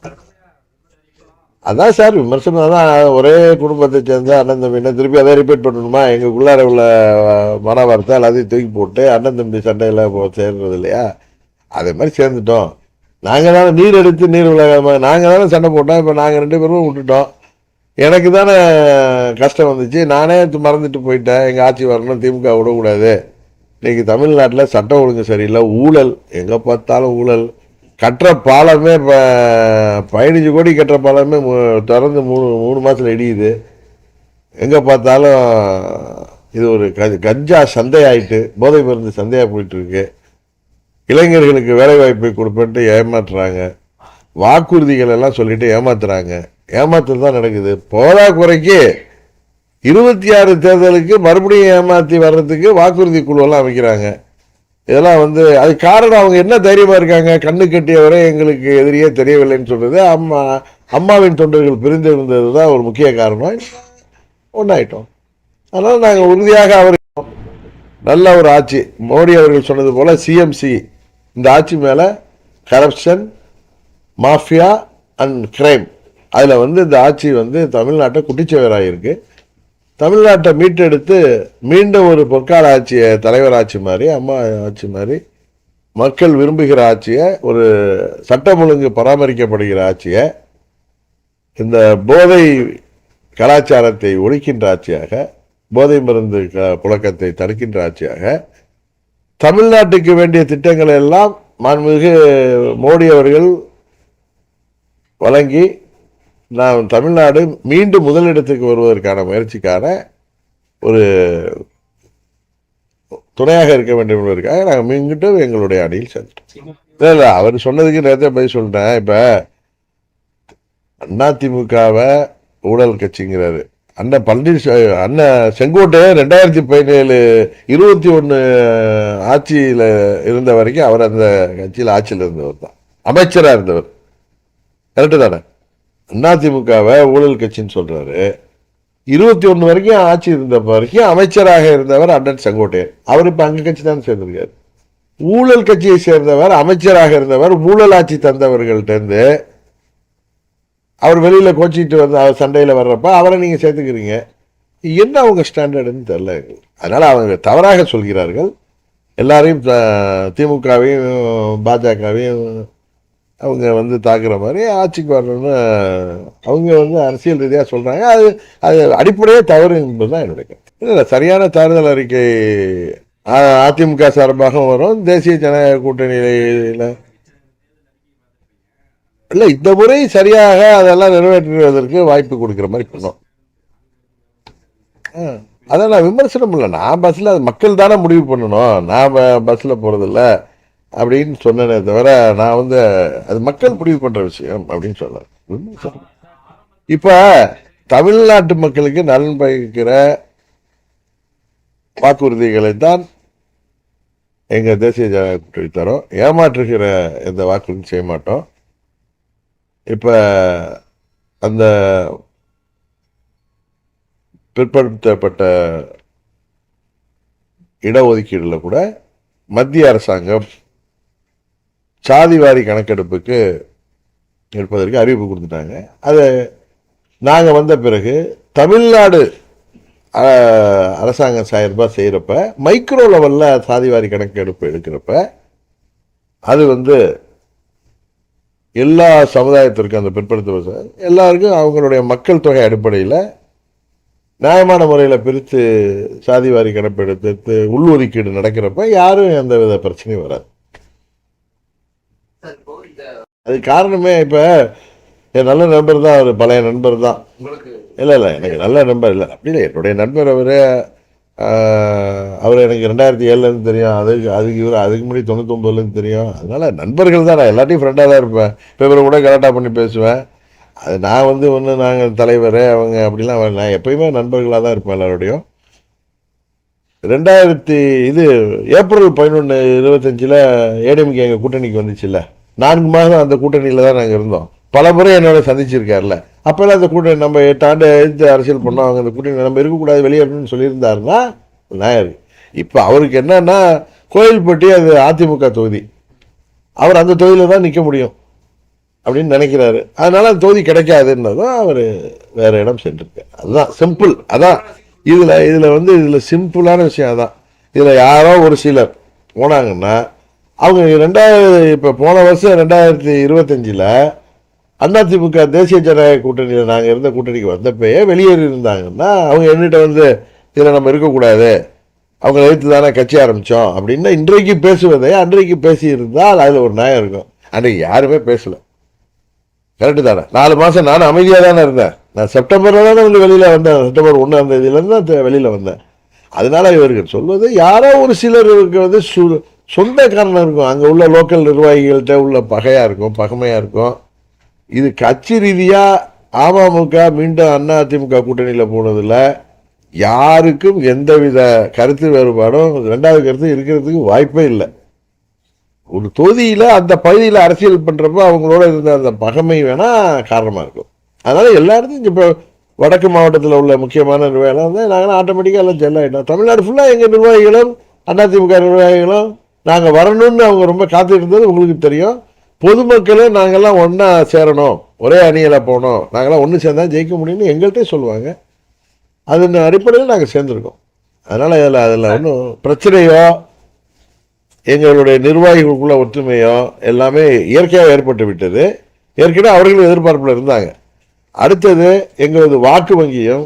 அதான் சார் விமர்சனம் தான். ஒரே குடும்பத்தை சேர்ந்த அண்ணன் தம்பி என்ன திருப்பி அதை ரிப்பீட் பண்ணணுமா? எங்களுக்குள்ளார உள்ள மனவார்த்தை எல்லாத்தையும் தூக்கி போட்டு அண்ணன் தம்பி சண்டையில் சேர்றது இல்லையா? அதே மாதிரி சேர்ந்துட்டோம். நாங்கள் தானே நீர் எடுத்து நீர் விலகாம நாங்கள் தானே சண்டை போட்டோம். இப்போ நாங்கள் 2 பேரும் விட்டுட்டோம். எனக்கு தானே கஷ்டம் வந்துச்சு, நானே மறந்துட்டு போயிட்டேன். எங்கள் ஆட்சி வரணும், திமுக விடக்கூடாது. இன்றைக்கி தமிழ்நாட்டில் சட்டம் ஒழுங்கு சரியில்லை, ஊழல், எங்கே பார்த்தாலும் ஊழல். கட்டுற பாலமே இப்போ 15 கோடி கட்டுற பாலமே திறந்து 3 மாதத்தில் இடியுது. எங்கே பார்த்தாலும் இது ஒரு கஞ்சா சந்தையாயிட்டு, போதை மருந்து சந்தையாக போயிட்டுருக்கு. இளைஞர்களுக்கு வேலை வாய்ப்பை கொடுப்பேன்ட்டு ஏமாற்றுறாங்க, வாக்குறுதிகள் எல்லாம் சொல்லிட்டு ஏமாத்துறாங்க. ஏமாத்தல் தான் நடக்குது. போதா குறைக்கு 26 தேர்தலுக்கு மறுபடியும் ஏமாற்றி வர்றதுக்கு வாக்குறுதி குழுவெல்லாம் அமைக்கிறாங்க. இதெல்லாம் வந்து அது காரணம் அவங்க என்ன தைரியமாக இருக்காங்க, கண்ணு கட்டியவரை எங்களுக்கு எதிரியே தெரியவில்லைன்னு சொல்கிறது. அம்மாவின் தொண்டர்கள் பிரிந்திருந்தது தான் ஒரு முக்கிய காரணம். ஒன்றாயிட்டோம். அதனால் நாங்கள் உறுதியாக அவர் நல்ல ஒரு ஆட்சி. மோடி அவர்கள் சொன்னது போல சிஎம்சி இந்த ஆட்சி மேலே கரப்ஷன், மாஃபியா அண்ட் கிரைம், அதில் வந்து இந்த ஆட்சி வந்து தமிழ்நாட்டை குட்டிச்சுவராக இருக்கு. தமிழ்நாட்டை மீட்டெடுத்து மீண்டும் ஒரு பொற்கால ஆட்சியை, தலைவர் ஆட்சி மாதிரி, அம்மா ஆட்சி மாதிரி, மக்கள் விரும்புகிற ஆட்சியை, ஒரு சட்டம் ஒழுங்கு பராமரிக்கப்படுகிற ஆட்சியை, இந்த போதை கலாச்சாரத்தை ஒழிக்கின்ற ஆட்சியாக, போதை மருந்து புழக்கத்தை தடுக்கின்ற ஆட்சியாக, தமிழ்நாட்டுக்கு வேண்டிய திட்டங்களை எல்லாம் மாண்புமிகு மோடி அவர்கள் வழங்கி நாம் தமிழ்நாடு மீண்டும் முதலிடத்துக்கு வருவதற்கான முயற்சிக்கான ஒரு துணையாக இருக்க வேண்டும் என்பதற்காக நாங்கள் மீண்டும் எங்களுடைய அணியில் சேர்ந்துட்டோம். இல்லை அவர் சொன்னதுக்கு நேரத்தை பதில் சொல்லிட்டேன். இப்போ அதிமுகவை ஊழல் கட்சிங்கிறாரு. அண்ணன் செங்கோட்டையன் 2017 21 ஆட்சியில் இருந்த வரைக்கும் அவர் அந்த கட்சியில் ஆட்சியில் இருந்தவர் தான், அமைச்சராக இருந்தவர். கரெக்டு தானே? அதிமுகவை ஊழல் கட்சின்னு சொல்றாரு. 21 வரைக்கும் ஆட்சி இருந்த வரைக்கும் அமைச்சராக இருந்தவர் அண்ணன் செங்கோட்டையன். அவர் இப்ப அங்க கட்சி தான் சேர்ந்திருக்காரு. ஊழல் கட்சியை சேர்ந்தவர், அமைச்சராக இருந்தவர், ஊழல் ஆட்சி தந்தவர்கள்ட்ட இருந்து அவர் வெளியில கோச்சிட்டு வந்து அவர் சண்டையில வர்றப்ப அவரை நீங்க சேர்த்துக்கிறீங்க. என்ன அவங்க ஸ்டாண்டர்டுன்னு தெரியல. அதனால அவங்க தவறாக சொல்கிறார்கள். எல்லாரையும் திமுகவையும் பாஜகவையும் அவங்க வந்து தாக்குற மாதிரி ஆட்சிக்கு வரணும்னு அவங்க வந்து அரசியல் ரீதியாக சொல்கிறாங்க. அது அடிப்படையே தவறு என்பது தான் என்னுடைய கருத்து. இல்லை, சரியான தேர்தல் அறிக்கை அதிமுக சார்பாக வரும், தேசிய ஜனநாயக கூட்டணியில் இல்லை, இந்த முறை சரியாக அதெல்லாம் நிறைவேற்றுவதற்கு வாய்ப்பு கொடுக்குற மாதிரி பண்ணோம். அதான் நான் விமர்சனம் இல்லை, நான் பஸ்ஸில் அது மக்கள் தானே முடிவு பண்ணணும், நான் பஸ்ஸில் போகிறதில்ல அப்படின்னு சொன்னேனே தவிர நான் வந்து அது மக்கள் முடிவு பண்ற விஷயம் அப்படின்னு சொல்ல. இப்ப தமிழ்நாட்டு மக்களுக்கு நலன் பயக்கிற வாக்குறுதிகளை தான் எங்க தேசிய ஜனநாயக கூட்டணி தரோம். ஏமாற்றுகிற எந்த வாக்குறுதியும் செய்ய மாட்டோம். இப்ப அந்த பிற்படுத்தப்பட்ட இடஒதுக்கீடுல கூட மத்திய அரசாங்கம் சாதிவாரி கணக்கெடுப்புக்கு எடுப்பதற்கு அறிவிப்பு கொடுத்துட்டாங்க. அதை நாங்கள் வந்த பிறகு தமிழ்நாடு அரசாங்கம் சார்பாக செய்கிறப்ப மைக்ரோ லெவலில் சாதிவாரி கணக்கெடுப்பு எடுக்கிறப்ப அது வந்து எல்லா சமுதாயத்திற்கும், அந்த பிற்படுத்த எல்லாருக்கும் அவங்களுடைய மக்கள் தொகை அடிப்படையில் நியாயமான முறையில் பிரித்து சாதிவாரி கணக்கெடுத்து உள்ஒதுக்கீடு நடக்கிறப்ப யாரும் எந்த வித பிரச்சனையும் வராது. அது காரணமே இப்ப என் நல்ல நண்பர் தான், அவர் பழைய நண்பர் தான். இல்லை எனக்கு நல்ல நண்பர் இல்லை, அப்படி இல்லை, என்னுடைய நண்பர் அவர் எனக்கு 2007 தெரியும். அதுக்கு முன்னாடி 99 தெரியும். அதனால நண்பர்கள் தான், நான் எல்லாத்தையும் ஃப்ரெண்டாக தான் இருப்பேன். இப்போ இவரை கூட கரெக்டாக பண்ணி பேசுவேன். அது நான் வந்து ஒன்று நாங்கள் தலைவர் அவங்க அப்படிலாம் நான் எப்பயுமே நண்பர்களாக தான் இருப்பேன் எல்லாரோடையும். ஏப்ரல் 11, 25 ஏடிஎம்கே எங்கள் கூட்டணிக்கு வந்துச்சுல்ல, 4 மாதம் அந்த கூட்டணியில் தான் நாங்கள் இருந்தோம். பல முறை என்னோட சந்திச்சிருக்காருல்ல. அப்போல்லாம் அந்த கூட்டணி நம்ம 8 ஆண்டு எடுத்து அரசியல் பண்ணோம். அவங்க அந்த கூட்டணி நம்ம இருக்கக்கூடாது, வெளியேறணும்னு சொல்லியிருந்தாருன்னா நாயர். இப்போ அவருக்கு என்னன்னா, கோயில்பட்டி அது அதிமுக தொகுதி, அவர் அந்த தொகுதியில் தான் நிற்க முடியும் அப்படின்னு நினைக்கிறாரு. அதனால அந்த தொகுதி கிடைக்காதுன்னதும் அவர் வேற இடம் சென்றிருக்காரு. அதுதான் சிம்பிள். அதான் இதில் சிம்பிளான விஷயம். அதான் இதில் யாரோ ஒரு சிலர் போனாங்கன்னா அவங்க இப்போ போன வருஷம் 2025 அதிமுக தேசிய ஜனநாயக கூட்டணியில் நாங்கள் இருந்த கூட்டணிக்கு வந்தப்பயே வெளியேறி இருந்தாங்கன்னா அவங்க என்கிட்ட வந்து இதில் நம்ம இருக்கக்கூடாது, அவங்க எதிர்த்து தானே கட்சி ஆரம்பித்தோம் அப்படின்னா இன்றைக்கு பேசுவதை அன்றைக்கு பேசியிருந்தால் அதில் ஒரு நியாயம் இருக்கும். அன்றைக்கு யாருமே பேசலை. கரெக்டு தானே? 4 மாதம் நானும் அமைதியாக தானே இருந்தேன். நான் செப்டம்பரில் தானே வந்து வெளியில் வந்தேன். செப்டம்பர் 1ஆம் தேதியிலேருந்து தான் வெளியில் வந்தேன். அதனால இவர்கள் சொல்வது யாரோ ஒரு சிலருக்கு வந்து சொந்த காரணம் இருக்கும், அங்கே உள்ள லோக்கல் நிர்வாகிகள்கிட்ட உள்ள பகையாக இருக்கும், பகமையாக இருக்கும். இது கட்சி ரீதியாக அமமுக மீண்டும் அதிமுக கூட்டணியில் போனதில் யாருக்கும் எந்தவித கருத்து வேறுபாடும், 2வது கருத்து இருக்கிறதுக்கு வாய்ப்பே இல்லை. ஒரு தொகுதியில் அந்த பகுதியில் அரசியல் பண்ணுறப்போ அவங்களோட இருந்த அந்த பகமை வேணால் காரணமாக இருக்கும். அதனால் எல்லாருக்கும் இப்போ வடக்கு மாவட்டத்தில் உள்ள முக்கியமான நிர்வாகிகள் வந்து நாங்கள் ஆட்டோமேட்டிக்காக எல்லாம் செல்லாயிட்டோம். தமிழ்நாடு ஃபுல்லாக எங்கள் நிர்வாகிகளும் அதிமுக நிர்வாகிகளும் நாங்கள் வரணும்னு அவங்க ரொம்ப காத்துட்டு இருந்தது உங்களுக்கு தெரியும். பொதுமக்களும் நாங்கள்லாம் ஒன்றா சேரணும், ஒரே அணியில் போகணும், நாங்கள்லாம் ஒன்று சேர்ந்தா ஜெயிக்க முடியும்னு எங்கள்கிட்டே சொல்லுவாங்க. அதன் அடிப்படையில் நாங்கள் சேர்ந்துருக்கோம். அதனால் அதில் ஒன்றும் பிரச்சனையோ எங்களுடைய நிர்வாகிகளுக்குள்ள ஒற்றுமையோ எல்லாமே இயற்கையாக ஏற்பட்டு விட்டது. ஏற்கனவே அவர்களும் எதிர்பார்ப்பில் இருந்தாங்க. அடுத்தது எங்களது வாக்கு வங்கியும்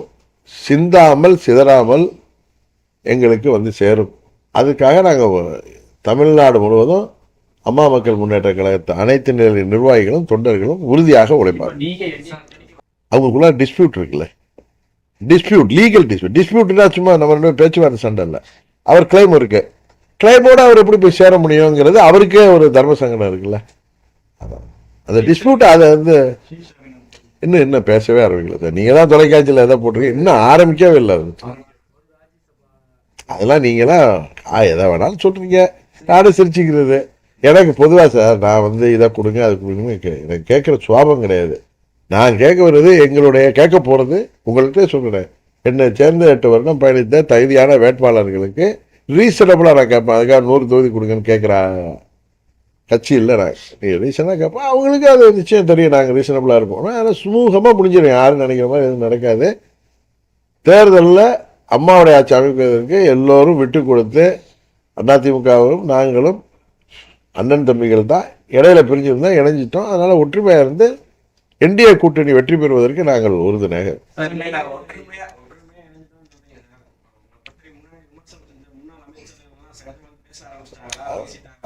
சிந்தாமல் சிதறாமல் எங்களுக்கு வந்து சேரும். அதுக்காக நாங்கள் தமிழ்நாடு முழுவதும் அம்மா மக்கள் முன்னேற்ற கழகத்தை அனைத்து நிலை நிர்வாகிகளும் தொண்டர்களும் உறுதியாக உழைப்பாங்க. அவங்களுக்குள்ள டிஸ்பியூட் இருக்குல்ல, டிஸ்பியூட், லீகல் டிஸ்பியூட்னா சும்மா நம்ம பேச்சுவார்த்தை சண்டை இல்லை. அவர் கிளைம் இருக்கு, கிளைமோடு அவர் எப்படி போய் சேர முடியுங்கிறது அவருக்கே ஒரு தர்ம சங்கடம் இருக்குல்ல. அதான் அந்த டிஸ்பியூட். அதை வந்து இன்னும் பேசவே ஆரம்பிக்கல சார். நீங்கள் தான் தொலைக்காட்சியில் எதை போட்டிருக்கீங்க, இன்னும் ஆரம்பிக்கவே இல்லை. அதெல்லாம் நீங்களாம் எதை வேணாலும் சொல்கிறீங்க, நானும் சிரிச்சுக்கிறது. எனக்கு பொதுவாக சார் நான் வந்து இதை கொடுங்க அது கொடுங்க எனக்கு கேட்குற சுவாபம் கிடையாது. நான் கேட்க வர்றது கேட்க போகிறது உங்கள்கிட்ட சொல்கிறேன். என்னை சேர்ந்த 8 வருடம் பயணித்த தகுதியான வேட்பாளர்களுக்கு ரீசனபிளாக நான் கேட்பேன். அதுக்காக 100 தொகுதி கொடுங்கன்னு கேட்குற கட்சி இல்லை. நான் நீங்கள் ரீசனாக கேட்பேன், அவங்களுக்கு அது நிச்சயம் தெரியும் நாங்கள் ரீசனபிளாக இருப்போம். ஆனால் சுமூகமாக முடிஞ்சிடும், யாரும் நினைக்கிற மாதிரி எதுவும் நடக்காது. தேர்தலில் அம்மாவுடைய ஆட்சி அமைப்பதற்கு எல்லோரும் விட்டு கொடுத்து அதிமுகவும் நாங்களும் அண்ணன் தம்பிகள் தான். இடையில பிரிஞ்சிருந்தால் இணைஞ்சிட்டோம். அதனால் ஒற்றுமையாக இருந்து என்டிஏ கூட்டணி வெற்றி பெறுவதற்கு நாங்கள் உறுதுணையாக.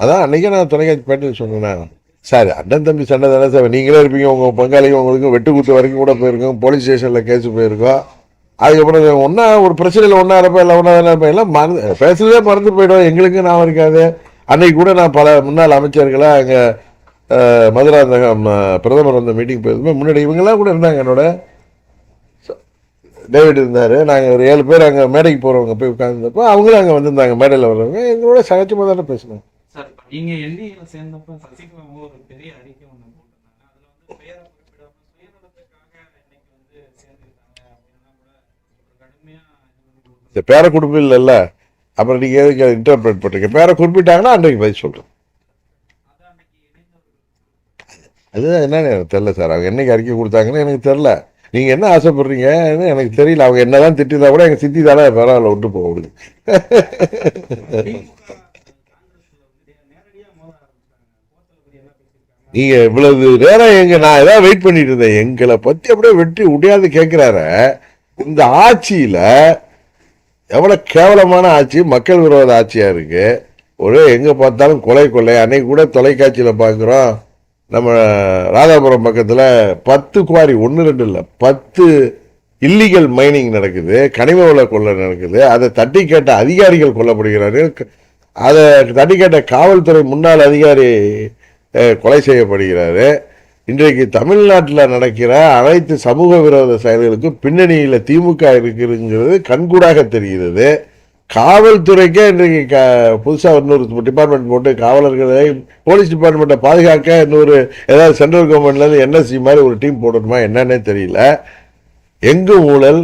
அதான் அன்றைக்கே நான் தொலைக்காட்சி பேட்டி சொன்னேன் சார், அண்ணன் தம்பி சண்டை தானே சார், நீங்களே இருப்பீங்க, உங்கள் பங்காளிங்க உங்களுக்கு வெட்டு குத்து வரைக்கும் கூட போயிருக்கோம், போலீஸ் ஸ்டேஷனில் கேஸ் போயிருக்கோம். அதுக்கப்புறம் ஒன்றா ஒரு பிரச்சனையில் ஒன்றா இருப்பேன், இல்லை ஒன்றா தானே இருப்பேன், எல்லாம் பேசுறதே மறந்து போயிடும். எங்களுக்கு நான் இருக்காது. அன்னைக்கு கூட நான் பல முன்னாள் அமைச்சர்களாக அங்கே மதுராந்தகம் பிரதமர் வந்த மீட்டிங் போயிருந்தோம். முன்னாடி இவங்கெல்லாம் கூட இருந்தாங்க, என்னோட டேவிட் இருந்தார். நாங்கள் ஒரு 7 பேர் அங்கே மேடைக்கு போகிறவங்க போய் உட்காந்துருந்தப்போ அவங்களும் அங்கே வந்திருந்தாங்க. மேடையில் வர்றவங்க எங்களோட சகஜமாக தானே பேசினோம். சார் நீங்க என்டிஏல சேர்ந்தப்ப சசிகலா ஒரு பெரிய அறிக்கை ஒன்று போட்டிருந்தாங்க. அதுல வந்து பெயரை குறிப்பிடாம சுயநலத்துக்காக இன்னைக்கு வந்து சேர்ந்துருக்காங்க அப்படின்னா கூட ஒரு கடுமையா இந்த பேரை குறிப்பு இல்லைல்ல, அப்புறம் நீங்கள் எதுக்கு இன்டர்பிரேட் பண்ணுறீங்க? பேரை குறிப்பிட்டாங்கன்னா அன்றைக்கு பதில் சொல்கிறேன். அதுதான் என்னன்னு எனக்கு தெரில சார். அவங்க என்னைக்கு அறிக்கை கொடுத்தாங்கன்னு எனக்கு தெரில. நீங்கள் என்ன ஆசைப்படுறீங்கன்னு எனக்கு தெரியல. அவங்க என்ன தான் திட்டிருந்தா கூட எங்கள் சித்தி தானே பரவாயில்ல விட்டு போக விடுது. நீங்கள் இவ்வளவு நேரம் நான் ஏதாவது வெயிட் பண்ணிட்டு இருந்தேன். எங்களை பற்றி அப்படியே வெட்டி உடையாது கேட்குறாரு. இந்த ஆட்சியில் எவ்வளோ கேவலமான ஆட்சி, மக்கள் விரோத ஆட்சியாக இருக்குது. ஒரே எங்கே பார்த்தாலும் கொலை கொள்ளை. அன்னைக்கு கூட தொலைக்காட்சியில் பார்க்குறோம், நம்ம ராதாபுரம் பக்கத்தில் 10 குவாரி, 1 2 இல்லை 10 இல்லீகல் மைனிங் நடக்குது, கனிம வள கொள்ளை நடக்குது. அதை தட்டி கேட்ட அதிகாரிகள் கொல்லப்படுகிறார்கள். அதை தட்டி கேட்ட காவல்துறை முன்னாள் அதிகாரி கொலை செய்யப்படுகிறாரு. இன்றைக்கு தமிழ்நாட்டில் நடக்கிற அனைத்து சமூக விரோத செயல்களுக்கும் பின்னணியில் திமுக இருக்குங்கிறது கண்கூடாக தெரிகிறது. காவல்துறைக்கே இன்றைக்கு புதுசாக இன்னொரு டிபார்ட்மெண்ட் போட்டு காவலர்களை, போலீஸ் டிபார்ட்மெண்ட்டை பாதுகாக்க இன்னொரு ஏதாவது சென்ட்ரல் கவர்மெண்ட்லேருந்து என்எஸ்சி மாதிரி ஒரு டீம் போடணுமா என்னன்னே தெரியல. எங்கு ஊழல்.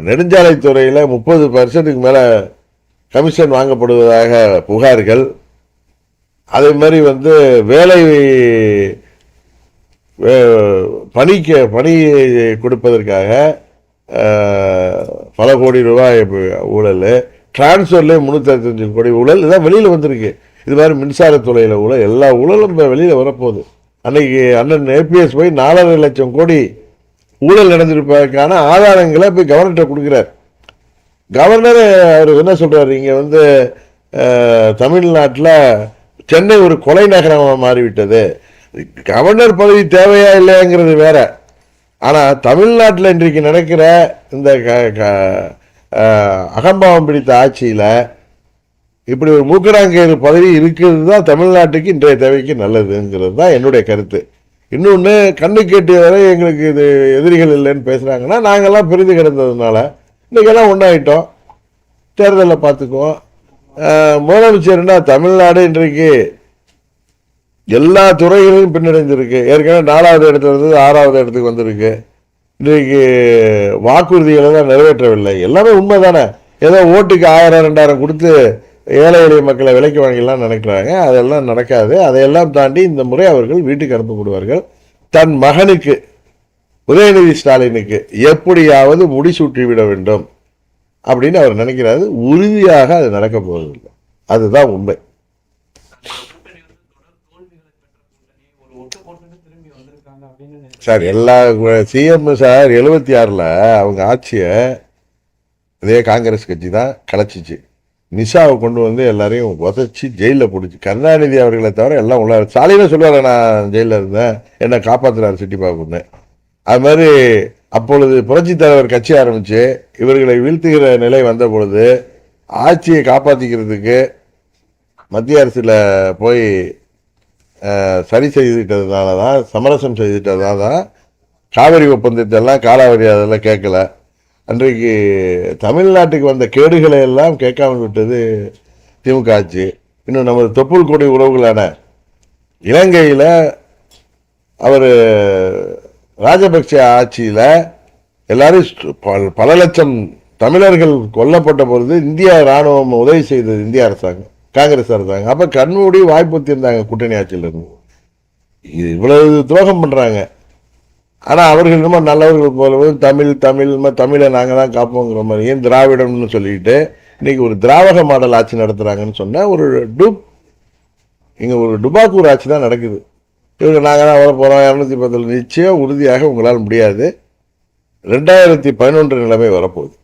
நெடுஞ்சாலைத்துறையில் 30% மேலே கமிஷன் வாங்கப்படுவதாக புகார்கள். அதே மாதிரி வந்து பணி கொடுப்பதற்காக பல கோடி ரூபாய் ஊழல். டிரான்ஸ்ஃபர்லேயே 365 கோடி ஊழல். இதான் வெளியில் வந்திருக்கு. இது மாதிரி மின்சாரத்துறையில் ஊழல், எல்லா ஊழலும் இப்போ வெளியில் வரப்போகுது. அன்னைக்கு அண்ணன் ஏபிஎஸ் போய் 4.5 லட்சம் கோடி ஊழல் நடந்திருப்பதற்கான ஆதாரங்களை போய் கவர்னர்கிட்ட கொடுக்குறார். கவர்னர் அவர் என்ன சொல்கிறார், இங்கே வந்து தமிழ்நாட்டில் சென்னை ஒரு கொலை நகரமாக மாறிவிட்டது. கவர்னர் பதவி தேவையா இல்லைங்கிறது வேற. ஆனால் தமிழ்நாட்டில் இன்றைக்கு நடக்கிற இந்த அகம்பாவம் பிடித்த ஆட்சியில் இப்படி ஒரு மூக்கராங்கயிறு பதவி இருக்கிறது தான் தமிழ்நாட்டுக்கு இன்றைய தேவைக்கு நல்லதுங்கிறது தான் என்னுடைய கருத்து. இன்னொன்று, கண்ணு கேட்டிய வரை எங்களுக்கு இது எதிரிகள் இல்லைன்னு பேசுகிறாங்கன்னா, நாங்கள்லாம் பிரிந்து கிடந்ததுனால இன்றைக்கெல்லாம் ஒன்றாயிட்டோம். தேர்தலில் பார்த்துக்குவோம். முதலமைச்சர்னா தமிழ்நாடு இன்றைக்கு எல்லா துறைகளிலும் பின்னடைந்திருக்கு. ஏற்கனவே 4வது இடத்துல இருந்து 6வது இடத்துக்கு வந்திருக்கு. இன்றைக்கு வாக்குறுதிகளை தான் நிறைவேற்றவில்லை. எல்லாமே உண்மை தானே. ஏதோ ஓட்டுக்கு 1000 2000 கொடுத்து ஏழை எளிய மக்களை விலைக்கு வாங்கிலாம் நினைக்கிறாங்க. அதெல்லாம் நடக்காது. அதையெல்லாம் தாண்டி இந்த முறை அவர்கள் வீட்டுக்கு அனுப்பப்படுவார்கள். தன் மகனுக்கு உதயநிதி ஸ்டாலினுக்கு எப்படியாவது முடிசூட்டி விட வேண்டும் அப்படின்னு அவர் நினைக்கிறாரு. உறுதியாக அது நடக்க போவதில்லை. அதுதான் உண்மை. சார் எல்லா சிஎம் சார் 76ல் அவங்க ஆட்சியை இதே காங்கிரஸ் கட்சி தான் கலைச்சிச்சு. நிஷாவை கொண்டு வந்து எல்லாரையும் உதச்சி ஜெயிலில் பிடிச்சி, கருணாநிதி அவர்களை தவிர எல்லாம் உள்ள சாலையில சொல்லுவார் நான் ஜெயிலில் இருந்தேன், என்னை காப்பாற்றுறாரு சிட்டிபாபுன்னு. அது மாதிரி அப்பொழுது புரட்சி தலைவர் கட்சி ஆரம்பித்து இவர்களை வீழ்த்துகிற நிலை வந்த பொழுது ஆட்சியை காப்பாற்றிக்கிறதுக்கு மத்திய அரசில் போய் சரி செய்துட்டதுனால தான், சமரசம் செய்துட்டதுனால தான் காவிரி ஒப்பந்தத்தெல்லாம் காலாவதி அதெல்லாம் கேட்கல. அன்றைக்கு தமிழ்நாட்டுக்கு வந்த கேடுகளை எல்லாம் கேட்காமல் விட்டது திமுக ஆட்சி. இன்னும் நமது தொப்புள் கொடி உறவுகளான இலங்கையில் அவர் ராஜபக்சே ஆட்சியில் எல்லாரும் பல லட்சம் தமிழர்கள் கொல்லப்பட்ட பொழுது இந்தியா இராணுவம் உதவி செய்தது இந்திய அரசாங்கம், காங்கிரஸ் அரசாங்கம். அப்போ கண்மூடி வாய்ப்பு இருந்தாங்க கூட்டணி ஆட்சியிலிருந்து. இவ்வளவு துரோகம் பண்ணுறாங்க. ஆனால் அவர்கள் இன்னும் நல்லவர்கள் போலவும் தமிழை நாங்கள் தான் காப்போங்கிற மாதிரி, ஏன் திராவிடம்னு சொல்லிட்டு இன்னைக்கு ஒரு திராவக மாடல் ஆட்சி நடத்துகிறாங்கன்னு சொன்ன ஒரு இங்கே ஒரு டுபாக்கூர் ஆட்சி தான் நடக்குது. இவங்க நாங்கள் தான் வர போகிறோம் 210 நிச்சயம் உறுதியாக உங்களால் முடியாது. 2011 நிலைமை வரப்போகுது.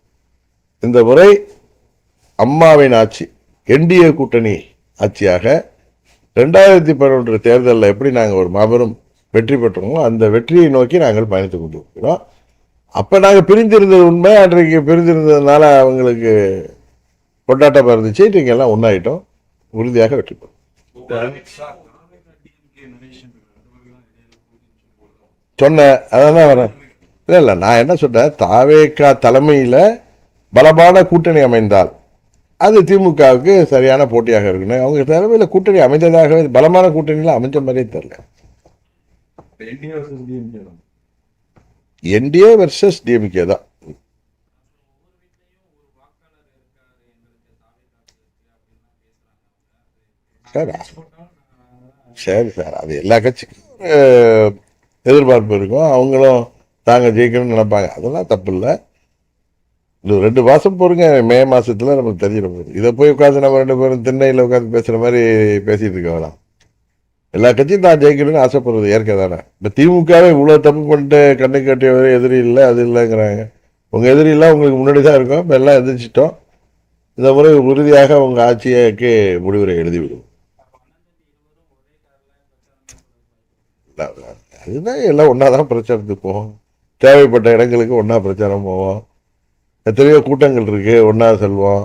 இந்த முறை அம்மாவின் ஆட்சி என்டிஏ கூட்டணி ஆட்சியாக 2011 தேர்தலில் எப்படி நாங்கள் ஒரு மாபெரும் வெற்றி பெற்றோமோ அந்த வெற்றியை நோக்கி நாங்கள் பயணித்துக் கொண்டிருக்கிறோம். அப்போ நாங்கள் பிரிந்திருந்தது உண்மை. அன்றைக்கு பிரிந்திருந்ததுனால அவங்களுக்கு கொண்டாட்டமாக இருந்துச்சு. இன்றைக்கு எல்லாம் ஒன்றாயிட்டோம். உறுதியாக வெற்றி பெறும். சொன்னேன், அதான் வரேன். இல்லை நான் என்ன சொன்னேன், தாவேகா தலைமையில் பலமான கூட்டணி அமைந்தால் அது திமுகவுக்கு சரியான போட்டியாக இருக்குன்னு. அவங்க தலைமையில் கூட்டணி அமைந்ததாகவே பலமான கூட்டணியில் அமைஞ்ச மாதிரியே தெரியல. என்டிஏ வர்சஸ் டிஎம்கே தான். சரி சார், அது எல்லா கட்சிக்கும் எதிர்பார்ப்பு இருக்கும். அவங்களும் தாங்க ஜெயிக்கணும்னு நினைப்பாங்க. அதெல்லாம் தப்பு இல்லை. இன்னும் 2 மாதம் பொறுங்க. மே மாதத்தில் நமக்கு தெரிஞ்சிட போகுது. இதை போய் உட்காந்து நம்ம 2 பேரும் திண்ணையில் உட்காந்து பேசுகிற மாதிரி பேசிகிட்டு இருக்க வேணாம். எல்லா கட்சியும் தான் ஜெயிக்கணும்னு ஆசைப்படுறது இயற்கை தானே. இப்போ திமுகவே இவ்வளோ தப்பு பண்ணிட்டு கண்ணு கட்டியவரை எதிரி இல்லை அது இல்லைங்கிறாங்க. உங்கள் எதிரி இல்லை, உங்களுக்கு முன்னாடி தான் இருக்கும். இப்போ எல்லாம் எதிர்ச்சிட்டோம். இந்த முறை உறுதியாக உங்கள் ஆட்சிக்கு முடிவுரை எழுதிவிடும். அதுதான் எல்லாம் ஒன்றா தான் பிரச்சாரத்துக்கு போவோம். தேவைப்பட்ட இடங்களுக்கு ஒன்றா பிரச்சாரம் போவோம். எத்தனையோ கூட்டங்கள் இருக்குது, ஒன்றா செல்வோம்.